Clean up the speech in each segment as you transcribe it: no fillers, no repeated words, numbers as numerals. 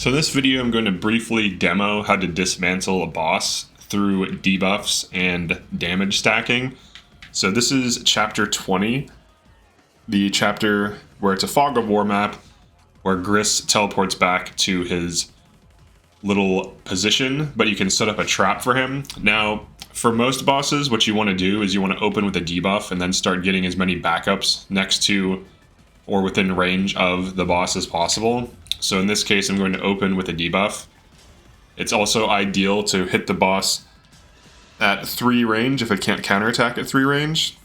So in this video, I'm going to briefly demo how to dismantle a boss through debuffs and damage stacking. So this is chapter 20, the chapter where it's a Fog of War map, where Gris teleports back to his little position, but you can set up a trap for him. Now, for most bosses, what you want to do is you want to open with a debuff and then start getting as many backups next to or within range of the boss as possible. So in this case, I'm going to open with a debuff. It's also ideal to hit the boss at 3 range if it can't counterattack at 3 range.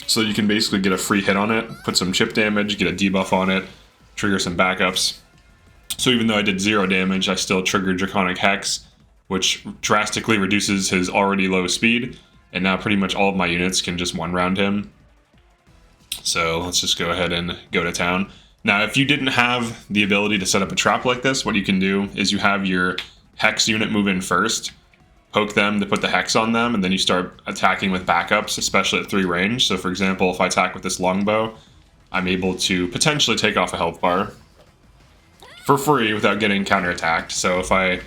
So you can basically get a free hit on it, put some chip damage, get a debuff on it, trigger some backups. So even though I did 0 damage, I still triggered Draconic Hex, which drastically reduces his already low speed, and now pretty much all of my units can just one-round him. So let's just go ahead and go to town. Now, if you didn't have the ability to set up a trap like this, what you can do is you have your Hex unit move in first, poke them to put the Hex on them, and then you start attacking with backups, especially at 3 range. So for example, if I attack with this longbow, I'm able to potentially take off a health bar for free without getting counterattacked. So if I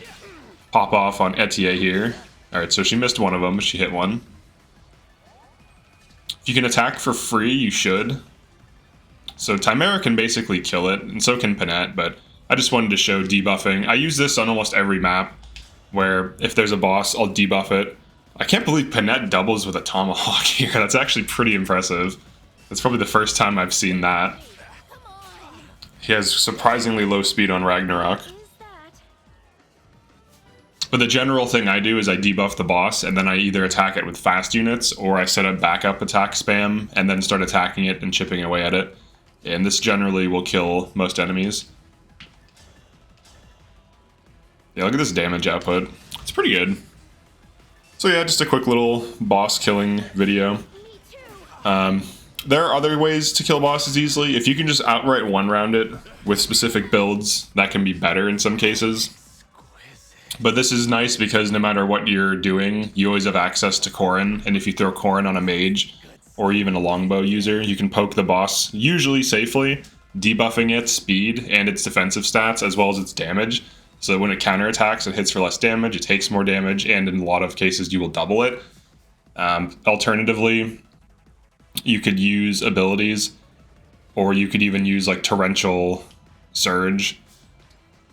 pop off on Etier here, alright, so she missed one of them, but she hit one. If you can attack for free, you should. So Chimera can basically kill it, and so can Panette, but I just wanted to show debuffing. I use this on almost every map, where if there's a boss, I'll debuff it. I can't believe Panette doubles with a Tomahawk here. That's actually pretty impressive. That's probably the first time I've seen that. He has surprisingly low speed on Ragnarok. But the general thing I do is I debuff the boss, and then I either attack it with fast units, or I set up backup attack spam, and then start attacking it and chipping away at it. And this generally will kill most enemies. Yeah, look at this damage output. It's pretty good. So yeah, just a quick little boss killing video. There are other ways to kill bosses easily. If you can just outright one-round it with specific builds, that can be better in some cases. But this is nice because no matter what you're doing, you always have access to Corrin, and if you throw Corrin on a mage, or even a longbow user, you can poke the boss, usually safely, debuffing its speed and its defensive stats, as well as its damage. So when it counterattacks, it hits for less damage, it takes more damage, and in a lot of cases you will double it. Alternatively, you could use abilities, or you could even use like Torrential Surge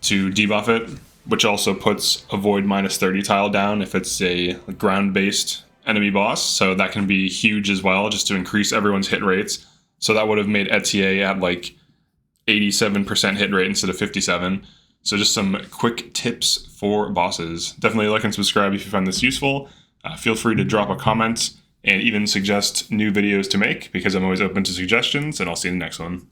to debuff it, which also puts a Void -30 tile down if it's a ground-based enemy boss, so that can be huge as well, just to increase everyone's hit rates. So that would have made Etier at like 87% hit rate instead of 57. So just some quick tips for bosses. Definitely like and subscribe if you find this useful. Feel free to drop a comment and even suggest new videos to make, because I'm always open to suggestions, and I'll see you in the next one.